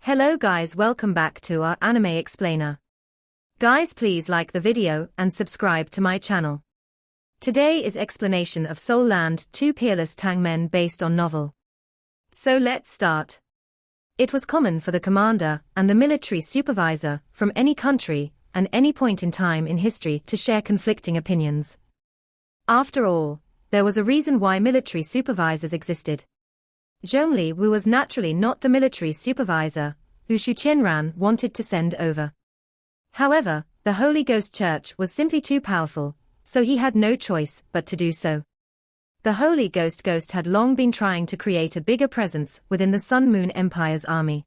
Hello guys, welcome back to our anime explainer. Guys, please like the video and subscribe to my channel. Today is explanation of Soul Land 2 Peerless Tang Men based on novel. So let's start. It was common for the commander and the military supervisor from any country and any point in time in history to share conflicting opinions. After all, there was a reason why military supervisors existed. Zhongli Wu was naturally not the military supervisor who Shu Qianran wanted to send over. However, the Holy Ghost Church was simply too powerful, so he had no choice but to do so. The Holy Ghost had long been trying to create a bigger presence within the Sun Moon Empire's army.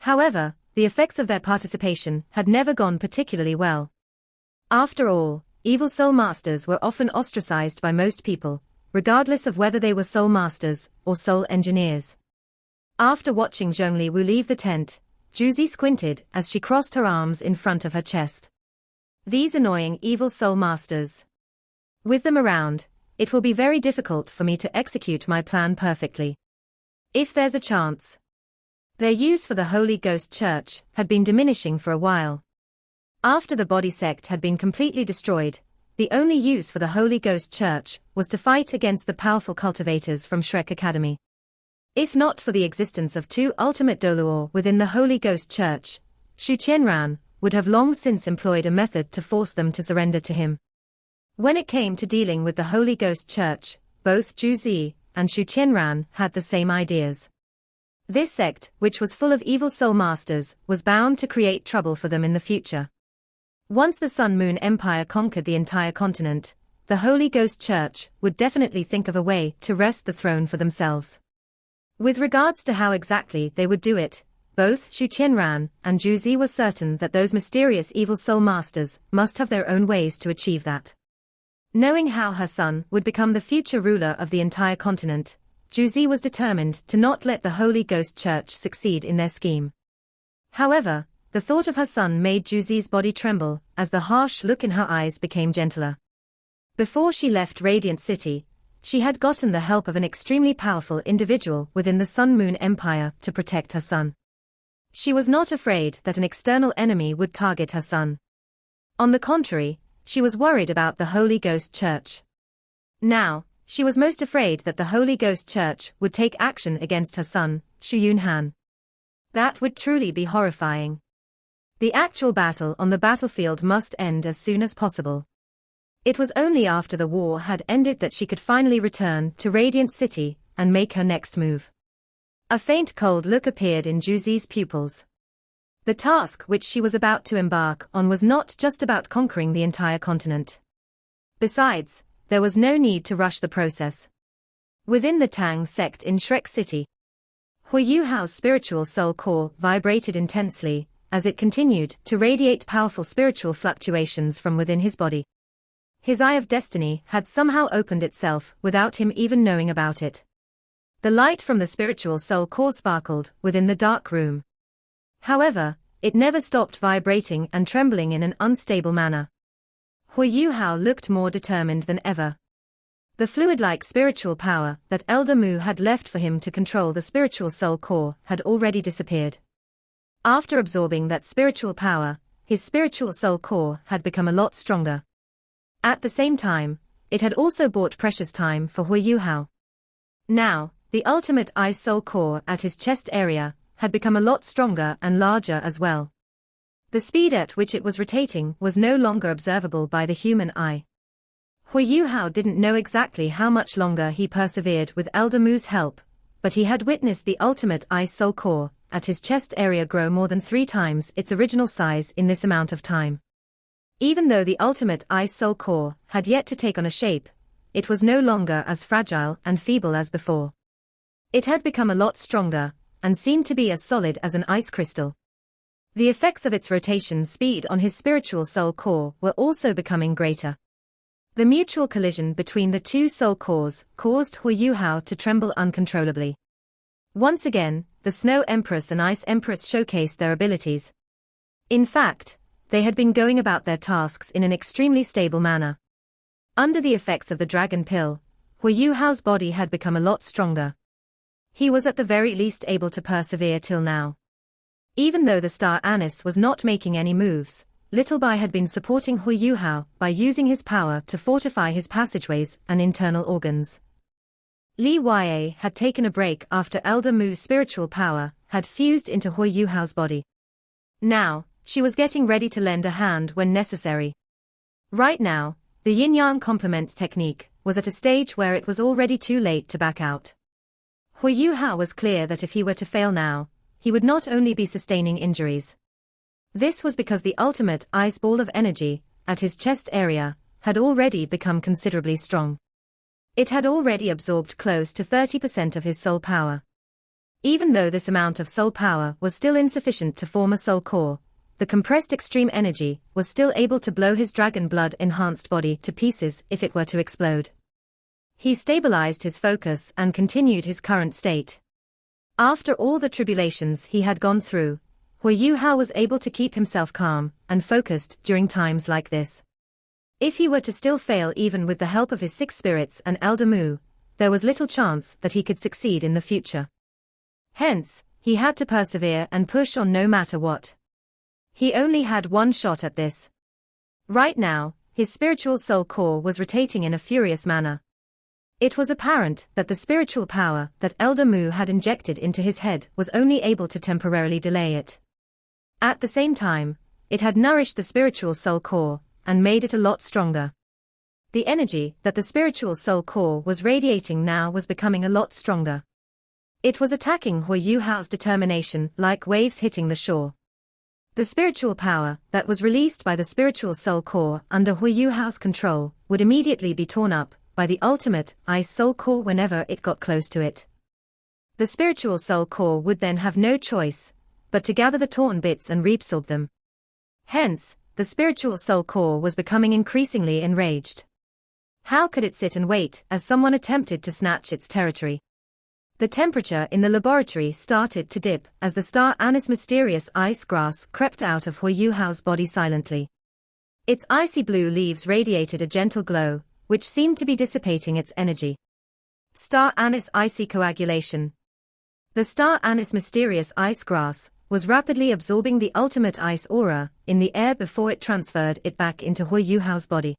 However, the effects of their participation had never gone particularly well. After all, evil soul masters were often ostracized by most people, regardless of whether they were soul masters or soul engineers. After watching Zhongli Wu leave the tent, Juzi squinted as she crossed her arms in front of her chest. These annoying evil soul masters. With them around, it will be very difficult for me to execute my plan perfectly. If there's a chance. Their use for the Holy Ghost Church had been diminishing for a while. After the body sect had been completely destroyed, the only use for the Holy Ghost Church was to fight against the powerful cultivators from Shrek Academy. If not for the existence of two ultimate Doluo within the Holy Ghost Church, Shu Qianran would have long since employed a method to force them to surrender to him. When it came to dealing with the Holy Ghost Church, both Juzi and Shu Qianran had the same ideas. This sect, which was full of evil soul masters, was bound to create trouble for them in the future. Once the Sun Moon Empire conquered the entire continent, the Holy Ghost Church would definitely think of a way to wrest the throne for themselves. With regards to how exactly they would do it, both Shu Qianran and Juzi were certain that those mysterious evil soul masters must have their own ways to achieve that. Knowing how her son would become the future ruler of the entire continent, Juzi was determined to not let the Holy Ghost Church succeed in their scheme. However, the thought of her son made Juzi's body tremble as the harsh look in her eyes became gentler. Before she left Radiant City, she had gotten the help of an extremely powerful individual within the Sun Moon Empire to protect her son. She was not afraid that an external enemy would target her son. On the contrary, she was worried about the Holy Ghost Church. Now, she was most afraid that the Holy Ghost Church would take action against her son, Xu Yunhan. That would truly be horrifying. The actual battle on the battlefield must end as soon as possible. It was only after the war had ended that she could finally return to Radiant City and make her next move. A faint cold look appeared in Juzi's pupils. The task which she was about to embark on was not just about conquering the entire continent. Besides, there was no need to rush the process. Within the Tang sect in Shrek City, Huo Yuhao's spiritual soul core vibrated intensely as it continued to radiate powerful spiritual fluctuations from within his body. His eye of destiny had somehow opened itself without him even knowing about it. The light from the spiritual soul core sparkled within the dark room. However, it never stopped vibrating and trembling in an unstable manner. Huo Yuhao looked more determined than ever. The fluid-like spiritual power that Elder Mu had left for him to control the spiritual soul core had already disappeared. After absorbing that spiritual power, his spiritual soul core had become a lot stronger. At the same time, it had also bought precious time for Huo Yuhao. Now, the ultimate ice soul core at his chest area had become a lot stronger and larger as well. The speed at which it was rotating was no longer observable by the human eye. Huo Yuhao didn't know exactly how much longer he persevered with Elder Mu's help, but he had witnessed the ultimate ice soul core at his chest area grow more than 3 times its original size in this amount of time. Even though the ultimate ice soul core had yet to take on a shape, it was no longer as fragile and feeble as before. It had become a lot stronger, and seemed to be as solid as an ice crystal. The effects of its rotation speed on his spiritual soul core were also becoming greater. The mutual collision between the two soul cores caused Huo Yuhao to tremble uncontrollably. Once again, the Snow Empress and Ice Empress showcased their abilities. In fact, they had been going about their tasks in an extremely stable manner. Under the effects of the dragon pill, Huo Yuhao's body had become a lot stronger. He was at the very least able to persevere till now. Even though the star anise was not making any moves, Little Bai had been supporting Huo Yuhao by using his power to fortify his passageways and internal organs. Li Ya had taken a break after Elder Mu's spiritual power had fused into Huo Yuhao's body. Now, she was getting ready to lend a hand when necessary. Right now, the yin-yang complement technique was at a stage where it was already too late to back out. Huo Yuhao was clear that if he were to fail now, he would not only be sustaining injuries. This was because the ultimate ice ball of energy, at his chest area, had already become considerably strong. It had already absorbed close to 30% of his soul power. Even though this amount of soul power was still insufficient to form a soul core, the compressed extreme energy was still able to blow his dragon blood-enhanced body to pieces if it were to explode. He stabilized his focus and continued his current state. After all the tribulations he had gone through, Huo Yuhao was able to keep himself calm and focused during times like this. If he were to still fail even with the help of his 6 spirits and Elder Mu, there was little chance that he could succeed in the future. Hence, he had to persevere and push on no matter what. He only had one shot at this. Right now, his spiritual soul core was rotating in a furious manner. It was apparent that the spiritual power that Elder Mu had injected into his head was only able to temporarily delay it. At the same time, it had nourished the spiritual soul core and made it a lot stronger. The energy that the spiritual soul core was radiating now was becoming a lot stronger. It was attacking Huo Yuhao's determination like waves hitting the shore. The spiritual power that was released by the spiritual soul core under Huo Yuhao's control would immediately be torn up by the ultimate ice soul core whenever it got close to it. The spiritual soul core would then have no choice but to gather the torn bits and reabsorb them. Hence, the spiritual soul core was becoming increasingly enraged. How could it sit and wait as someone attempted to snatch its territory? The temperature in the laboratory started to dip as the star anise mysterious ice grass crept out of Huo Yuhao's body silently. Its icy blue leaves radiated a gentle glow, which seemed to be dissipating its energy. Star anise icy coagulation. The star anise mysterious ice grass was rapidly absorbing the ultimate ice aura in the air before it transferred it back into Huo Yuhao's body.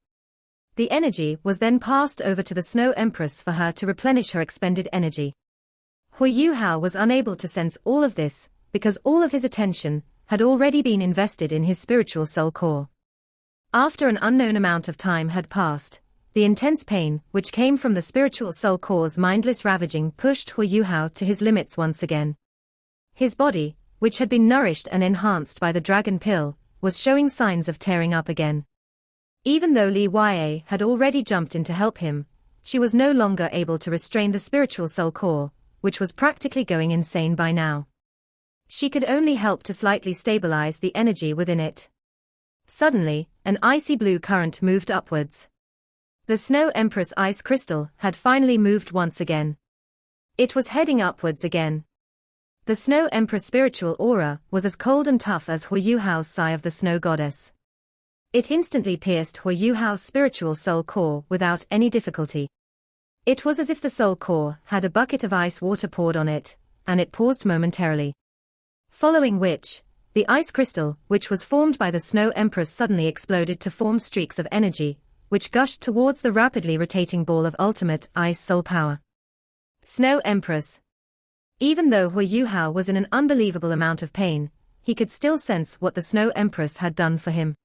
The energy was then passed over to the Snow Empress for her to replenish her expended energy. Huo Yuhao was unable to sense all of this, because all of his attention had already been invested in his spiritual soul core. After an unknown amount of time had passed, the intense pain which came from the spiritual soul core's mindless ravaging pushed Huo Yuhao to his limits once again. His body, which had been nourished and enhanced by the dragon pill, was showing signs of tearing up again. Even though Li Ya had already jumped in to help him, she was no longer able to restrain the spiritual soul core, which was practically going insane by now. She could only help to slightly stabilize the energy within it. Suddenly, an icy blue current moved upwards. The Snow Empress ice crystal had finally moved once again. It was heading upwards again. The Snow Empress spiritual aura was as cold and tough as Huo Yuhao's sigh of the Snow Goddess. It instantly pierced Huo Yuhao's spiritual soul core without any difficulty. It was as if the soul core had a bucket of ice water poured on it, and it paused momentarily. Following which, the ice crystal, which was formed by the Snow Empress, suddenly exploded to form streaks of energy, which gushed towards the rapidly rotating ball of ultimate ice soul power. Snow Empress. Even though Huo Yuhao was in an unbelievable amount of pain, he could still sense what the Snow Empress had done for him.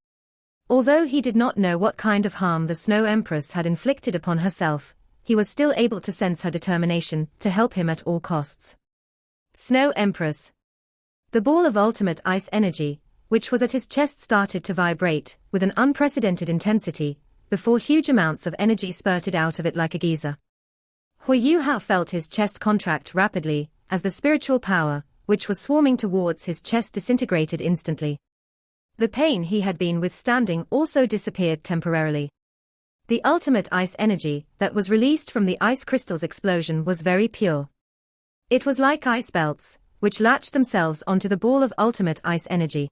Although he did not know what kind of harm the Snow Empress had inflicted upon herself, he was still able to sense her determination to help him at all costs. Snow Empress. The ball of ultimate ice energy, which was at his chest, started to vibrate with an unprecedented intensity, before huge amounts of energy spurted out of it like a geyser. Huo Yuhao felt his chest contract rapidly, as the spiritual power, which was swarming towards his chest, disintegrated instantly. The pain he had been withstanding also disappeared temporarily. The ultimate ice energy that was released from the ice crystal's explosion was very pure. It was like ice belts, which latched themselves onto the ball of ultimate ice energy.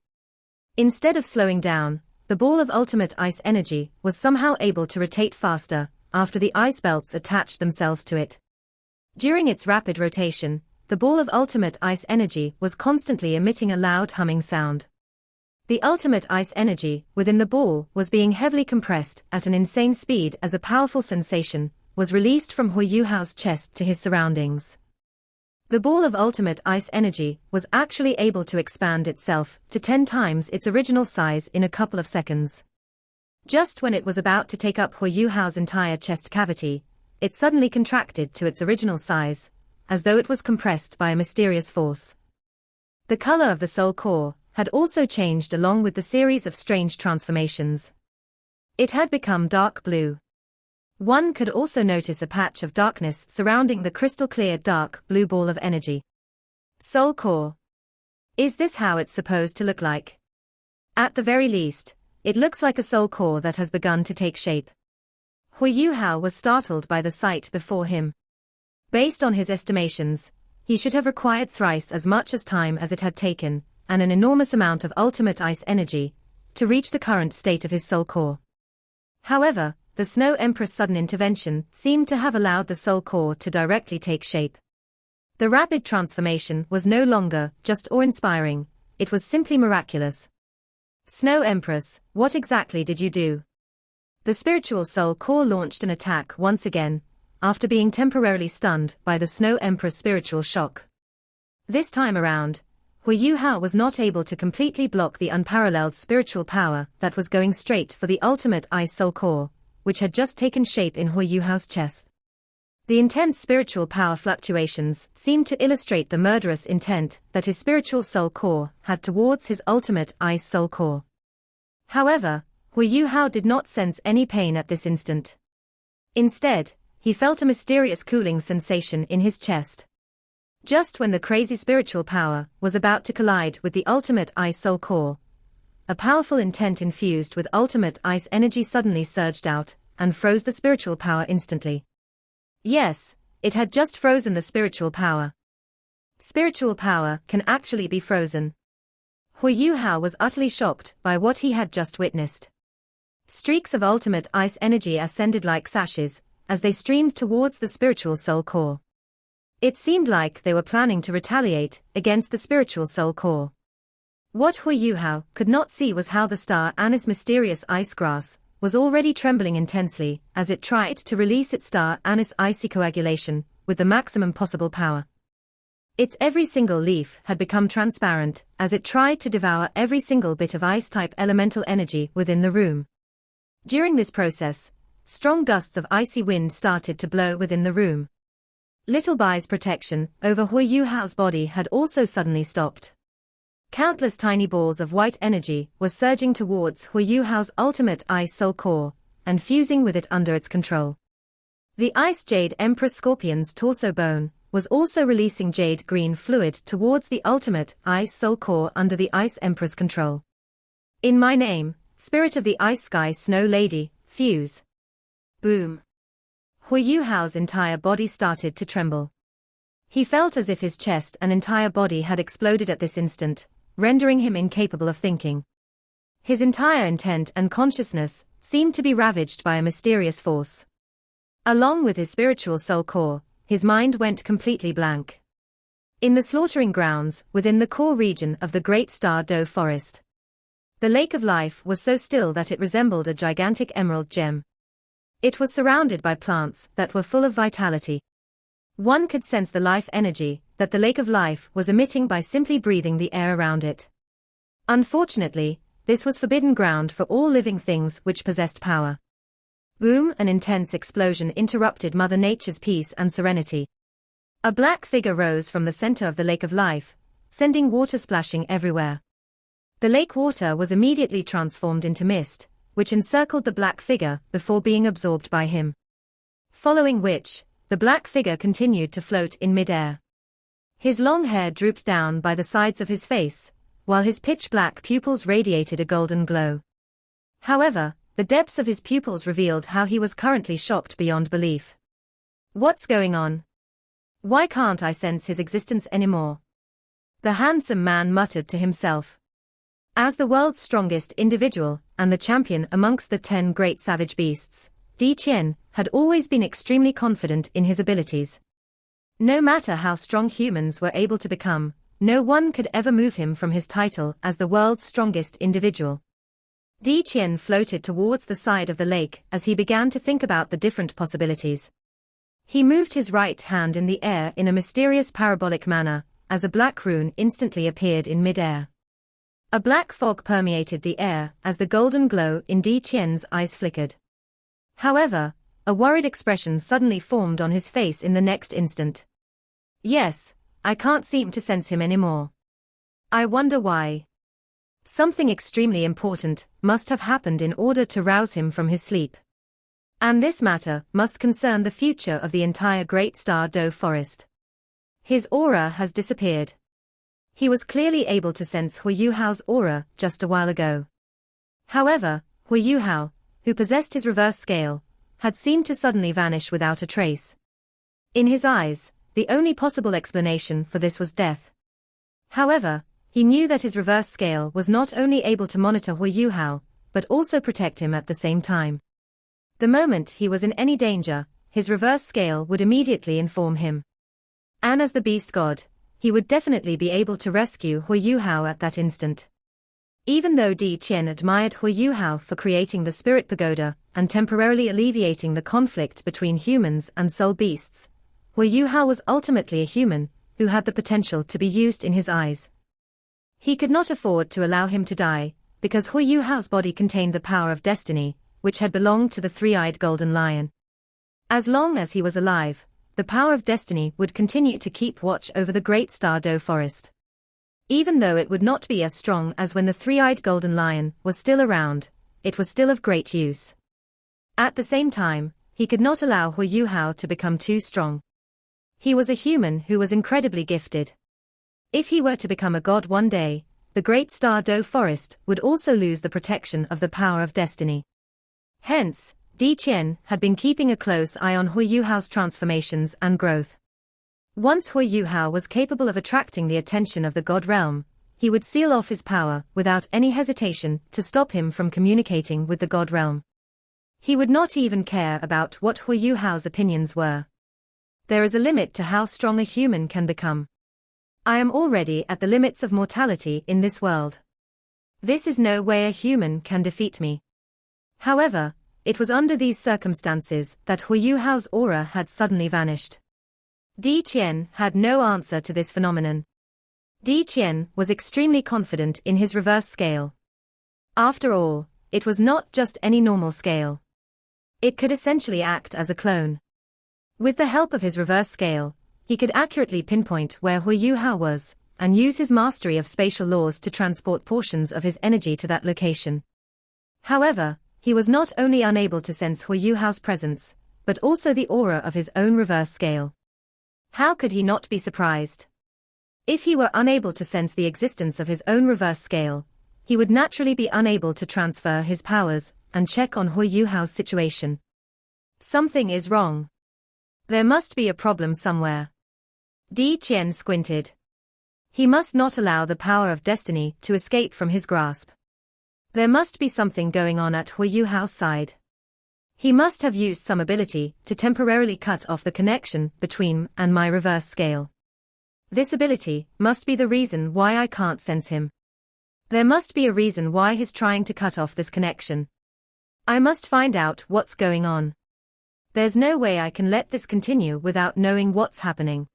Instead of slowing down, the ball of ultimate ice energy was somehow able to rotate faster, after the ice belts attached themselves to it. During its rapid rotation, the ball of ultimate ice energy was constantly emitting a loud humming sound. The ultimate ice energy within the ball was being heavily compressed at an insane speed as a powerful sensation was released from Huo Yuhao's chest to his surroundings. The ball of ultimate ice energy was actually able to expand itself to 10 times its original size in a couple of seconds. Just when it was about to take up Huo Yuhao's entire chest cavity, it suddenly contracted to its original size, as though it was compressed by a mysterious force. The color of the soul core had also changed along with the series of strange transformations. It had become dark blue. One could also notice a patch of darkness surrounding the crystal-clear dark blue ball of energy. Soul core. Is this how it's supposed to look like? At the very least, it looks like a soul core that has begun to take shape. Huo Yuhao was startled by the sight before him. Based on his estimations, he should have required thrice as much as time as it had taken, and an enormous amount of ultimate ice energy, to reach the current state of his soul core. However, the Snow Empress' sudden intervention seemed to have allowed the soul core to directly take shape. The rapid transformation was no longer just awe-inspiring, it was simply miraculous. Snow Empress, what exactly did you do? The spiritual soul core launched an attack once again, after being temporarily stunned by the Snow Empress' spiritual shock. This time around, Huo Yuhao was not able to completely block the unparalleled spiritual power that was going straight for the ultimate ice soul core, which had just taken shape in Huo Yuhao's chest. The intense spiritual power fluctuations seemed to illustrate the murderous intent that his spiritual soul core had towards his ultimate ice soul core. However, Huo Yuhao did not sense any pain at this instant. Instead, he felt a mysterious cooling sensation in his chest. Just when the crazy spiritual power was about to collide with the ultimate ice soul core, a powerful intent infused with ultimate ice energy suddenly surged out and froze the spiritual power instantly. Yes, it had just frozen the spiritual power. Spiritual power can actually be frozen. Huo Yuhao was utterly shocked by what he had just witnessed. Streaks of ultimate ice energy ascended like sashes as they streamed towards the spiritual soul core. It seemed like they were planning to retaliate against the spiritual soul core. What Huo Yuhao could not see was how the star anise mysterious ice grass was already trembling intensely as it tried to release its star anise icy coagulation with the maximum possible power. Its every single leaf had become transparent as it tried to devour every single bit of ice-type elemental energy within the room. During this process, strong gusts of icy wind started to blow within the room. Little Bai's protection over Huo Yuhao's body had also suddenly stopped. Countless tiny balls of white energy were surging towards Huo Yuhao's ultimate ice soul core, and fusing with it under its control. The Ice Jade Empress Scorpion's torso bone was also releasing jade green fluid towards the ultimate ice soul core under the Ice Empress control. In my name, Spirit of the Ice Sky Snow Lady, fuse. Boom. Huo Yuhao's entire body started to tremble. He felt as if his chest and entire body had exploded at this instant, rendering him incapable of thinking. His entire intent and consciousness seemed to be ravaged by a mysterious force. Along with his spiritual soul core, his mind went completely blank. In the slaughtering grounds within the core region of the Great Star Doe Forest, the Lake of Life was so still that it resembled a gigantic emerald gem. It was surrounded by plants that were full of vitality. One could sense the life energy that the Lake of Life was emitting by simply breathing the air around it. Unfortunately, this was forbidden ground for all living things which possessed power. Boom! An intense explosion interrupted Mother Nature's peace and serenity. A black figure rose from the center of the Lake of Life, sending water splashing everywhere. The lake water was immediately transformed into mist, which encircled the black figure before being absorbed by him. Following which, the black figure continued to float in mid-air. His long hair drooped down by the sides of his face, while his pitch-black pupils radiated a golden glow. However, the depths of his pupils revealed how he was currently shocked beyond belief. What's going on? Why can't I sense his existence anymore? The handsome man muttered to himself. As the world's strongest individual and the champion amongst the 10 great savage beasts, Di Qian had always been extremely confident in his abilities. No matter how strong humans were able to become, no one could ever move him from his title as the world's strongest individual. Di Qian floated towards the side of the lake as he began to think about the different possibilities. He moved his right hand in the air in a mysterious parabolic manner, as a black rune instantly appeared in mid-air. A black fog permeated the air as the golden glow in Di Qian's eyes flickered. However, a worried expression suddenly formed on his face in the next instant. Yes, I can't seem to sense him anymore. I wonder why. Something extremely important must have happened in order to rouse him from his sleep. And this matter must concern the future of the entire Great Star Doe forest. His aura has disappeared. He was clearly able to sense Huo Yuhao's aura just a while ago. However, Huo Yuhao, who possessed his reverse scale, had seemed to suddenly vanish without a trace. In his eyes, the only possible explanation for this was death. However, he knew that his reverse scale was not only able to monitor Huo Yuhao, but also protect him at the same time. The moment he was in any danger, his reverse scale would immediately inform him. And as the beast god, he would definitely be able to rescue Huo Yuhao at that instant. Even though Di Qian admired Huo Yuhao for creating the spirit pagoda and temporarily alleviating the conflict between humans and soul beasts, Huo Yuhao was ultimately a human who had the potential to be used in his eyes. He could not afford to allow him to die, because Huo Yuhao's body contained the power of destiny, which had belonged to the three-eyed golden lion. As long as he was alive, the power of destiny would continue to keep watch over the Great Star Doe forest. Even though it would not be as strong as when the three-eyed golden lion was still around, it was still of great use. At the same time, he could not allow Huo Yuhao to become too strong. He was a human who was incredibly gifted. If he were to become a god one day, the Great Star Doe forest would also lose the protection of the power of destiny. Hence, Di Qian had been keeping a close eye on Huo Yuhao's transformations and growth. Once Huo Yuhao was capable of attracting the attention of the god realm, he would seal off his power without any hesitation to stop him from communicating with the god realm. He would not even care about what Huo Yuhao's opinions were. There is a limit to how strong a human can become. I am already at the limits of mortality in this world. This is no way a human can defeat me. However, it was under these circumstances that Huo Yuhao's aura had suddenly vanished. Di Qian had no answer to this phenomenon. Di Qian was extremely confident in his reverse scale. After all, it was not just any normal scale. It could essentially act as a clone. With the help of his reverse scale, he could accurately pinpoint where Huo Yuhao was, and use his mastery of spatial laws to transport portions of his energy to that location. However, he was not only unable to sense Huo Yuhao's presence, but also the aura of his own reverse scale. How could he not be surprised? If he were unable to sense the existence of his own reverse scale, he would naturally be unable to transfer his powers and check on Huo Yuhao's situation. Something is wrong. There must be a problem somewhere. Di Qian squinted. He must not allow the power of destiny to escape from his grasp. There must be something going on at Huo Yuhao's side. He must have used some ability to temporarily cut off the connection between me and my reverse scale. This ability must be the reason why I can't sense him. There must be a reason why he's trying to cut off this connection. I must find out what's going on. There's no way I can let this continue without knowing what's happening.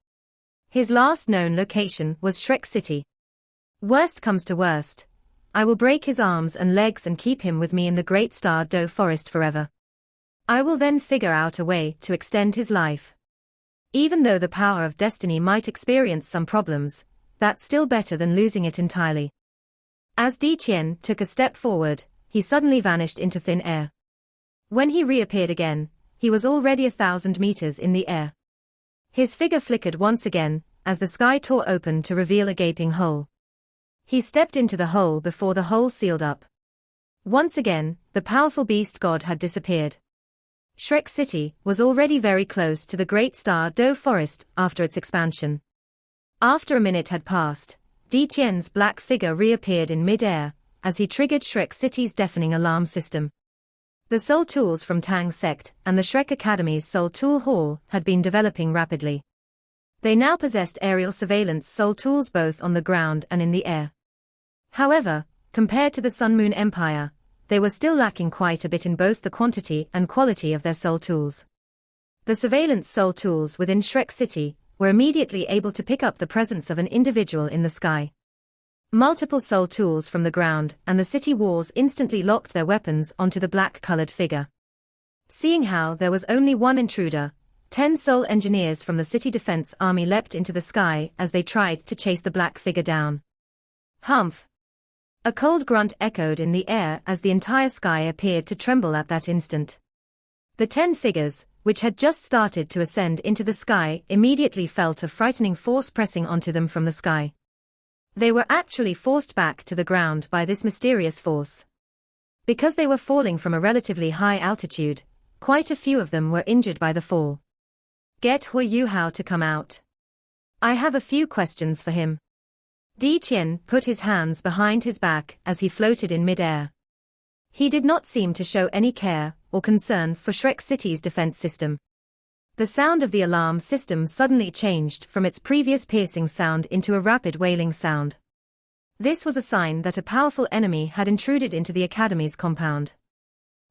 His last known location was Shrek City. Worst comes to worst, I will break his arms and legs and keep him with me in the Great Star Doe forest forever. I will then figure out a way to extend his life. Even though the power of destiny might experience some problems, that's still better than losing it entirely. As Di Qian took a step forward, he suddenly vanished into thin air. When he reappeared again, he was already 1,000 meters in the air. His figure flickered once again, as the sky tore open to reveal a gaping hole. He stepped into the hole before the hole sealed up. Once again, the powerful beast god had disappeared. Shrek City was already very close to the Great Star Doe forest after its expansion. After a minute had passed, Di Qian's black figure reappeared in mid-air, as he triggered Shrek City's deafening alarm system. The soul tools from Tang's sect and the Shrek Academy's Soul Tool Hall had been developing rapidly. They now possessed aerial surveillance soul tools both on the ground and in the air. However, compared to the Sun Moon Empire, they were still lacking quite a bit in both the quantity and quality of their soul tools. The surveillance soul tools within Shrek City were immediately able to pick up the presence of an individual in the sky. Multiple soul tools from the ground and the city walls instantly locked their weapons onto the black-colored figure. Seeing how there was only one intruder, 10 soul engineers from the city defense army leapt into the sky as they tried to chase the black figure down. Humph! A cold grunt echoed in the air as the entire sky appeared to tremble at that instant. The 10 figures, which had just started to ascend into the sky, immediately felt a frightening force pressing onto them from the sky. They were actually forced back to the ground by this mysterious force. Because they were falling from a relatively high altitude, quite a few of them were injured by the fall. Get Huo Yuhao to come out. I have a few questions for him. Di Qian put his hands behind his back as he floated in mid-air. He did not seem to show any care or concern for Shrek City's defense system. The sound of the alarm system suddenly changed from its previous piercing sound into a rapid wailing sound. This was a sign that a powerful enemy had intruded into the Academy's compound.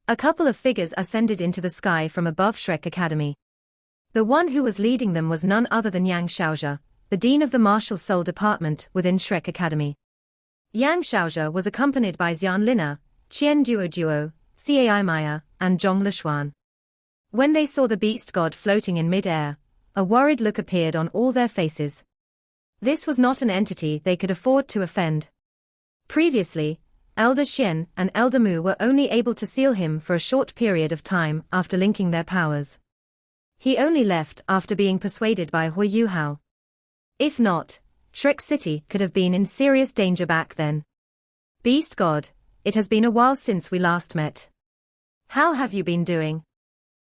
A couple of figures ascended into the sky from above Shrek Academy. The one who was leading them was none other than Yang Xiaozhe, the dean of the martial soul department within Shrek Academy. Yang Xiaozhe was accompanied by Xian Lina, Qian Duo, Cai Maya, and Zhong Lishuan. When they saw the beast god floating in mid-air, a worried look appeared on all their faces. This was not an entity they could afford to offend. Previously, Elder Xian and Elder Mu were only able to seal him for a short period of time after linking their powers. He only left after being persuaded by Huo Yuhao. If not, Shrek City could have been in serious danger back then. Beast God, it has been a while since we last met. How have you been doing?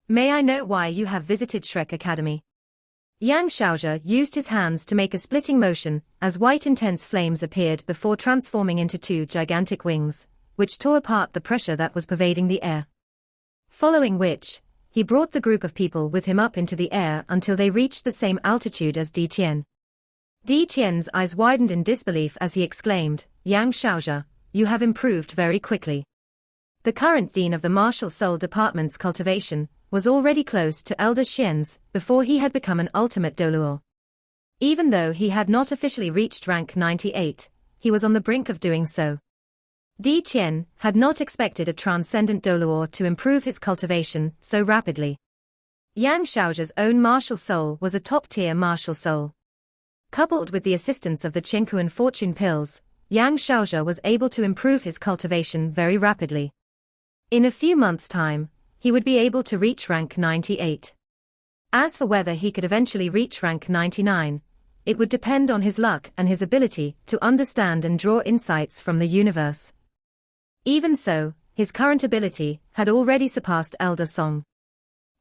May I know why you have visited Shrek Academy? Yang Xiaozhe used his hands to make a splitting motion as white intense flames appeared before transforming into 2 gigantic wings, which tore apart the pressure that was pervading the air. Following which, he brought the group of people with him up into the air until they reached the same altitude as Di Qian. Di Qian's eyes widened in disbelief as he exclaimed, Yang Xiaozhe, you have improved very quickly. The current dean of the martial soul department's cultivation was already close to Elder Xian's before he had become an ultimate Doluo. Even though he had not officially reached rank 98, he was on the brink of doing so. Di Qian had not expected a transcendent Doluo to improve his cultivation so rapidly. Yang Xiaozhe's own martial soul was a top-tier martial soul. Coupled with the assistance of the Qingkuan fortune pills, Yang Xiaozhe was able to improve his cultivation very rapidly. In a few months' time, he would be able to reach rank 98. As for whether he could eventually reach rank 99, it would depend on his luck and his ability to understand and draw insights from the universe. Even so, his current ability had already surpassed Elder Song.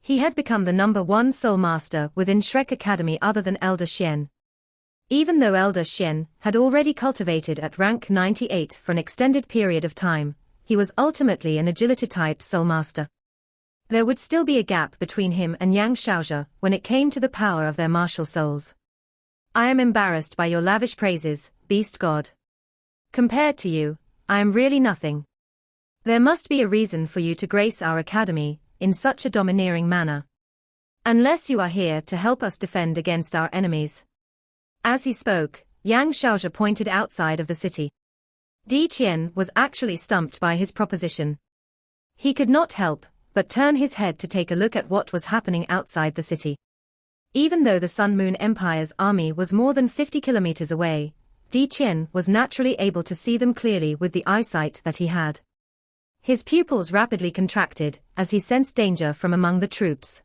He had become the #1 soul master within Shrek Academy other than Elder Xian. Even though Elder Xian had already cultivated at rank 98 for an extended period of time, he was ultimately an agility-type soul master. There would still be a gap between him and Yang Xiaozhe when it came to the power of their martial souls. I am embarrassed by your lavish praises, Beast God. Compared to you, I am really nothing. There must be a reason for you to grace our academy in such a domineering manner. Unless you are here to help us defend against our enemies. As he spoke, Yang Xiaozhe pointed outside of the city. Di Qian was actually stumped by his proposition. He could not help but turn his head to take a look at what was happening outside the city. Even though the Sun Moon Empire's army was more than 50 kilometers away, Di Qian was naturally able to see them clearly with the eyesight that he had. His pupils rapidly contracted as he sensed danger from among the troops.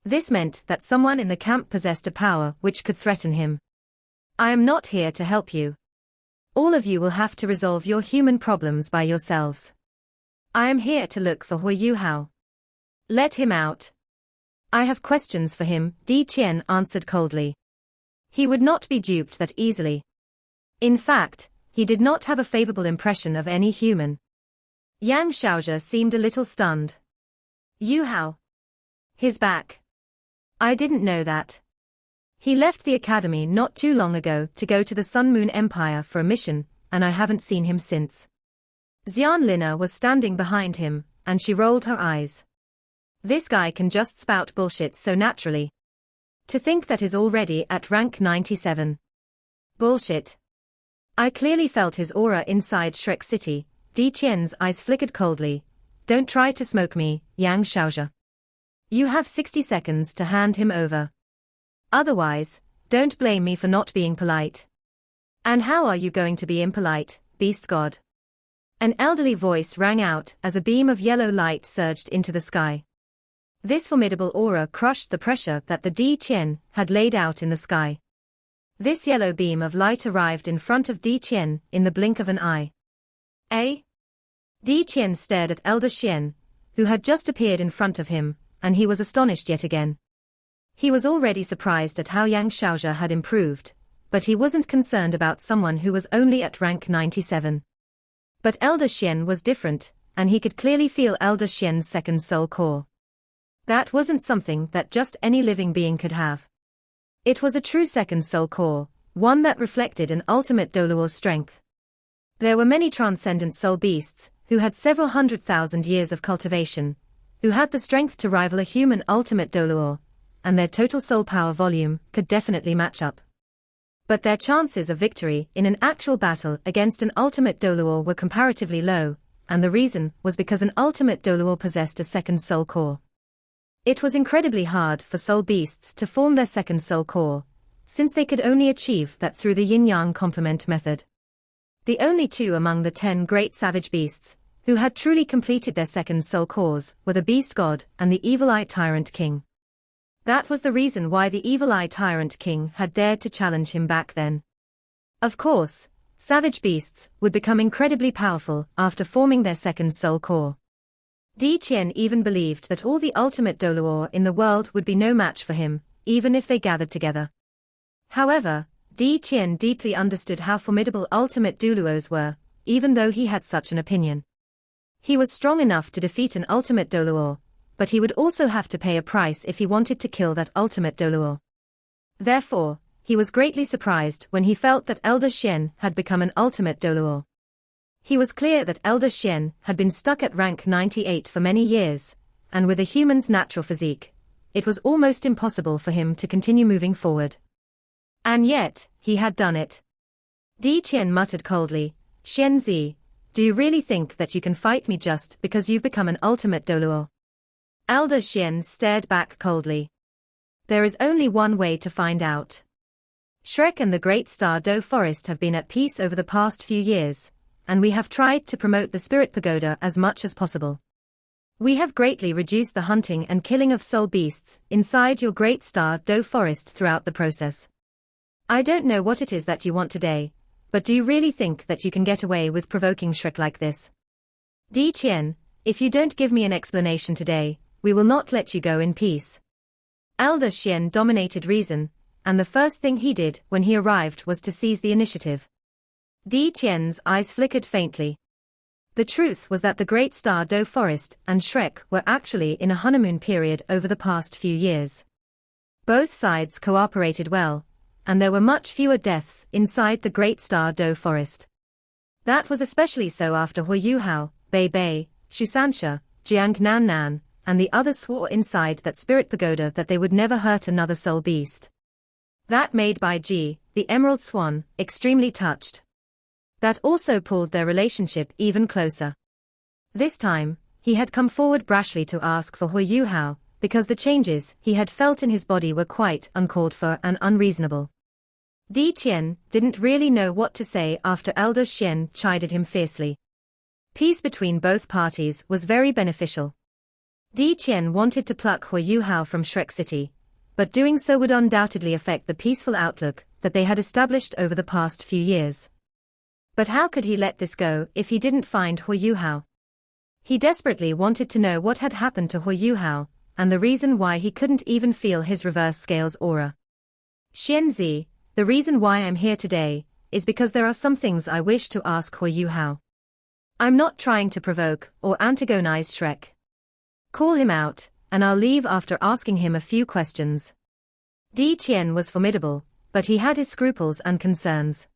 This meant that someone in the camp possessed a power which could threaten him. I am not here to help you. All of you will have to resolve your human problems by yourselves. I am here to look for Huo Yuhao. Let him out. I have questions for him, Di Qian answered coldly. He would not be duped that easily. In fact, he did not have a favorable impression of any human. Yang Xiaozhe seemed a little stunned. Yuhao. His back. I didn't know that. He left the academy not too long ago to go to the Sun Moon Empire for a mission, and I haven't seen him since. Xian Lina was standing behind him, and she rolled her eyes. This guy can just spout bullshit so naturally. To think that he's already at rank 97. Bullshit. I clearly felt his aura inside Shrek City. Di Qian's eyes flickered coldly. Don't try to smoke me, Yang Xiaozhe. You have 60 seconds to hand him over. Otherwise, don't blame me for not being polite. And how are you going to be impolite, beast god? An elderly voice rang out as a beam of yellow light surged into the sky. This formidable aura crushed the pressure that the Di Qian had laid out in the sky. This yellow beam of light arrived in front of Di Qian in the blink of an eye. Di Qian stared at Elder Xian, who had just appeared in front of him, and he was astonished yet again. He was already surprised at how Yang Xiaozhe had improved, but he wasn't concerned about someone who was only at rank 97. But Elder Xian was different, and he could clearly feel Elder Xian's second soul core. That wasn't something that just any living being could have. It was a true second soul core, one that reflected an ultimate Doluor's strength. There were many transcendent soul beasts, who had several 100,000 years of cultivation, who had the strength to rival a human ultimate Doluor, and their total soul power volume could definitely match up. But their chances of victory in an actual battle against an ultimate Doluor were comparatively low, and the reason was because an ultimate Doluor possessed a second soul core. It was incredibly hard for soul beasts to form their second soul core, since they could only achieve that through the yin-yang complement method. The only two among the 10 great savage beasts who had truly completed their second soul cores were the Beast God and the Evil Eye Tyrant King. That was the reason why the Evil Eye Tyrant King had dared to challenge him back then. Of course, savage beasts would become incredibly powerful after forming their second soul core. Di Qian even believed that all the ultimate Doluor in the world would be no match for him, even if they gathered together. However, Di Qian deeply understood how formidable ultimate Doluors were, even though he had such an opinion. He was strong enough to defeat an ultimate Doluor, but he would also have to pay a price if he wanted to kill that ultimate Doluor. Therefore, he was greatly surprised when he felt that Elder Xian had become an ultimate Doluor. He was clear that Elder Xian had been stuck at rank 98 for many years, and with a human's natural physique, it was almost impossible for him to continue moving forward. And yet, he had done it. Di Qian muttered coldly, "Xian Zi, do you really think that you can fight me just because you've become an ultimate Doluor?" Elder Xian stared back coldly. There is only one way to find out. Shrek and the Great Star Do Forest have been at peace over the past few years, and we have tried to promote the Spirit Pagoda as much as possible. We have greatly reduced the hunting and killing of soul beasts inside your Great Star Do Forest throughout the process. I don't know what it is that you want today, but do you really think that you can get away with provoking Shrek like this? Di Qian, if you don't give me an explanation today, we will not let you go in peace. Elder Xian dominated reason, and the first thing he did when he arrived was to seize the initiative. Di Qian's eyes flickered faintly. The truth was that the Great Star Do Forest and Shrek were actually in a honeymoon period over the past few years. Both sides cooperated well, and there were much fewer deaths inside the Great Star Do Forest. That was especially so after Huo Yuhao, Bei Bei, Shu Sansha, Jiang Nan Nan, and the others swore inside that Spirit Pagoda that they would never hurt another soul beast. That made Bai Ji, the Emerald Swan, extremely touched. That also pulled their relationship even closer. This time, he had come forward brashly to ask for Huo Yuhao, because the changes he had felt in his body were quite uncalled for and unreasonable. Di Qian didn't really know what to say after Elder Xian chided him fiercely. Peace between both parties was very beneficial. Di Qian wanted to pluck Huo Yuhao from Shrek City, but doing so would undoubtedly affect the peaceful outlook that they had established over the past few years. But how could he let this go if he didn't find Huo Yuhao? He desperately wanted to know what had happened to Huo Yuhao, and the reason why he couldn't even feel his reverse scales aura. Xian Zi, the reason why I'm here today is because there are some things I wish to ask Huo Yuhao. I'm not trying to provoke or antagonize Shrek. Call him out, and I'll leave after asking him a few questions. Di Qian was formidable, but he had his scruples and concerns.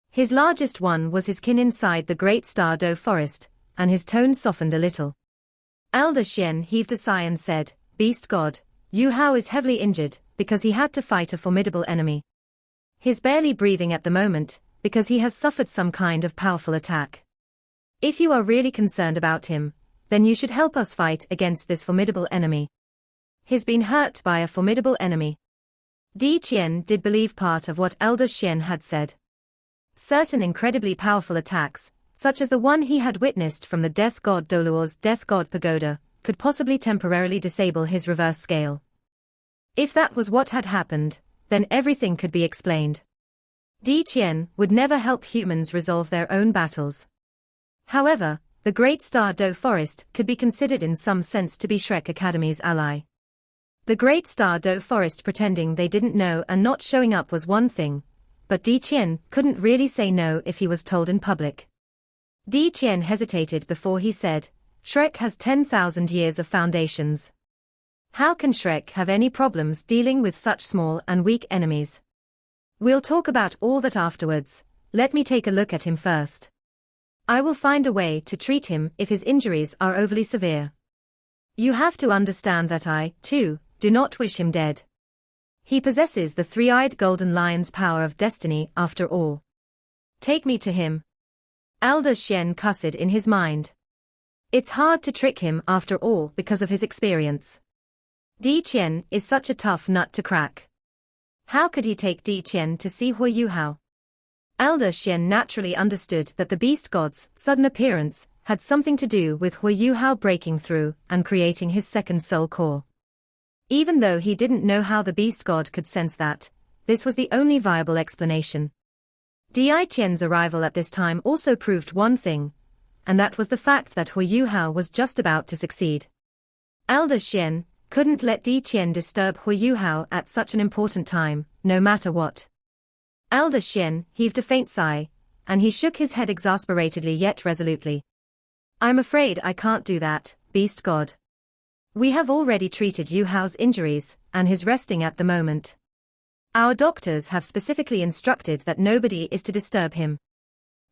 His largest one was his kin inside the great Star Do forest, and his tone softened a little. Elder Xian heaved a sigh and said, "Beast God, Yuhao is heavily injured, because he had to fight a formidable enemy. He's barely breathing at the moment, because he has suffered some kind of powerful attack. If you are really concerned about him, then you should help us fight against this formidable enemy. He's been hurt by a formidable enemy." Di Qian did believe part of what Elder Xian had said. Certain incredibly powerful attacks, such as the one he had witnessed from the Death God Doluo's Death God Pagoda, could possibly temporarily disable his reverse scale. If that was what had happened, then everything could be explained. Di Qian would never help humans resolve their own battles. However, the Great Star Do Forest could be considered in some sense to be Shrek Academy's ally. The Great Star Do Forest pretending they didn't know and not showing up was one thing, but Di Qian couldn't really say no if he was told in public. Di Qian hesitated before he said, "Shrek has 10,000 years of foundations. How can Shrek have any problems dealing with such small and weak enemies? We'll talk about all that afterwards, let me take a look at him first. I will find a way to treat him if his injuries are overly severe. You have to understand that I, too, do not wish him dead. He possesses the three-eyed golden lion's power of destiny after all. Take me to him." Elder Xian cussed in his mind. It's hard to trick him after all because of his experience. Di Qian is such a tough nut to crack. How could he take Di Qian to see Huo Yuhao? Elder Xian naturally understood that the beast god's sudden appearance had something to do with Huo Yuhao breaking through and creating his second soul core. Even though he didn't know how the beast god could sense that, this was the only viable explanation. Di Qian's arrival at this time also proved one thing, and that was the fact that Huo Yuhao was just about to succeed. Elder Xian couldn't let Di Qian disturb Huo Yuhao at such an important time, no matter what. Elder Xian heaved a faint sigh, and he shook his head exasperatedly yet resolutely. "I'm afraid I can't do that, beast god. We have already treated Yuhao's injuries, and he's resting at the moment. Our doctors have specifically instructed that nobody is to disturb him.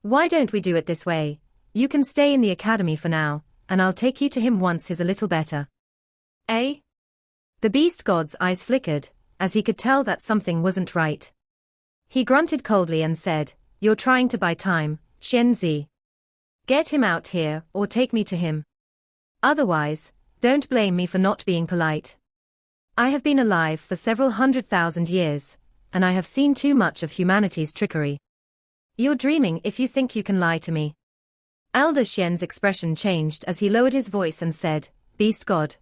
Why don't we do it this way? You can stay in the academy for now, and I'll take you to him once he's a little better." Eh? The beast god's eyes flickered, as he could tell that something wasn't right. He grunted coldly and said, "You're trying to buy time, Xian Zi. Get him out here or take me to him. Otherwise, don't blame me for not being polite. I have been alive for several 100,000 years, and I have seen too much of humanity's trickery. You're dreaming if you think you can lie to me." Elder Xian's expression changed as he lowered his voice and said, "Beast God,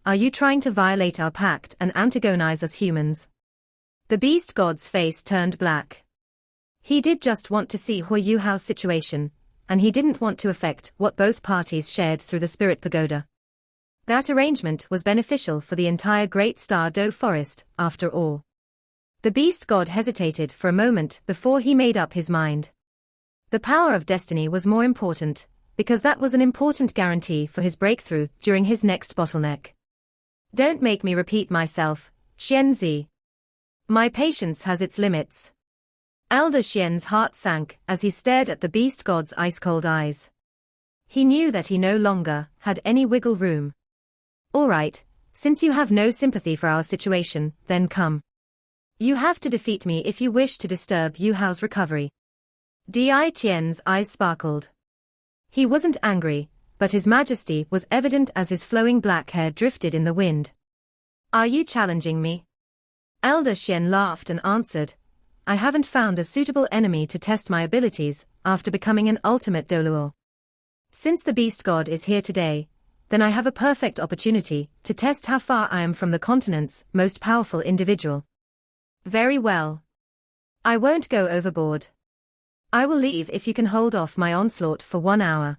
are you trying to violate our pact and antagonize us humans?" The beast god's face turned black. He did just want to see Huo Yuhao's situation, and he didn't want to affect what both parties shared through the Spirit Pagoda. That arrangement was beneficial for the entire Great Star Do Forest, after all. The beast god hesitated for a moment before he made up his mind. The power of destiny was more important, because that was an important guarantee for his breakthrough during his next bottleneck. Don't make me repeat myself, Xian Zi. My patience has its limits. Elder Xian's heart sank as he stared at the beast god's ice-cold eyes. He knew that he no longer had any wiggle room. All right, since you have no sympathy for our situation, then come. You have to defeat me if you wish to disturb Yuhao's recovery. Di Qian's eyes sparkled. He wasn't angry, but his majesty was evident as his flowing black hair drifted in the wind. Are you challenging me? Elder Xian laughed and answered, I haven't found a suitable enemy to test my abilities after becoming an ultimate Doluo. Since the beast god is here today, then I have a perfect opportunity to test how far I am from the continent's most powerful individual. Very well. I won't go overboard. I will leave if you can hold off my onslaught for 1 hour.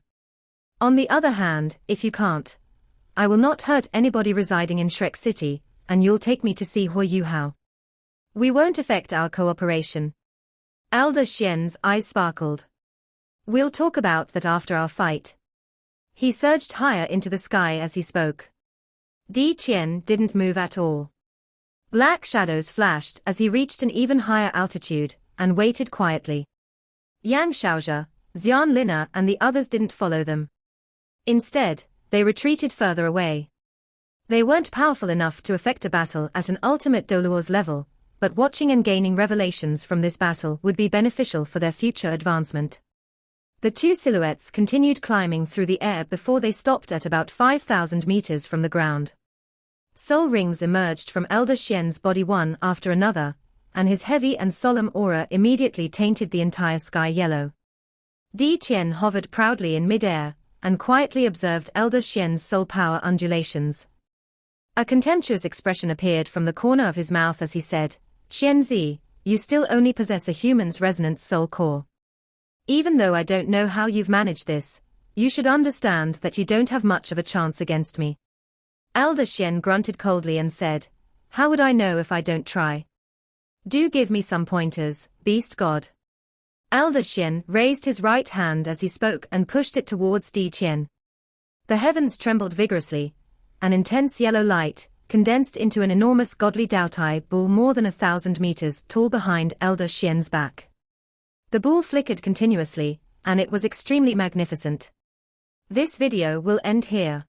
On the other hand, if you can't, I will not hurt anybody residing in Shrek City, and you'll take me to see Huo Yuhao. We won't affect our cooperation. Elder Xian's eyes sparkled. We'll talk about that after our fight. He surged higher into the sky as he spoke. Di Qian didn't move at all. Black shadows flashed as he reached an even higher altitude, and waited quietly. Yang Xiaozhe, Xian Lina and the others didn't follow them. Instead, they retreated further away. They weren't powerful enough to affect a battle at an ultimate Doluo's level, but watching and gaining revelations from this battle would be beneficial for their future advancement. The two silhouettes continued climbing through the air before they stopped at about 5,000 meters from the ground. Soul rings emerged from Elder Xian's body one after another, and his heavy and solemn aura immediately tainted the entire sky yellow. Di Qian hovered proudly in mid-air, and quietly observed Elder Xian's soul power undulations. A contemptuous expression appeared from the corner of his mouth as he said, "Xianzi, you still only possess a human's resonance soul core. Even though I don't know how you've managed this, you should understand that you don't have much of a chance against me." Elder Xian grunted coldly and said, "How would I know if I don't try? Do give me some pointers, beast god." Elder Xian raised his right hand as he spoke and pushed it towards Di Qian. The heavens trembled vigorously. An intense yellow light condensed into an enormous godly Daotai bull more than 1,000 meters tall behind Elder Xian's back. The bull flickered continuously, and it was extremely magnificent. This video will end here.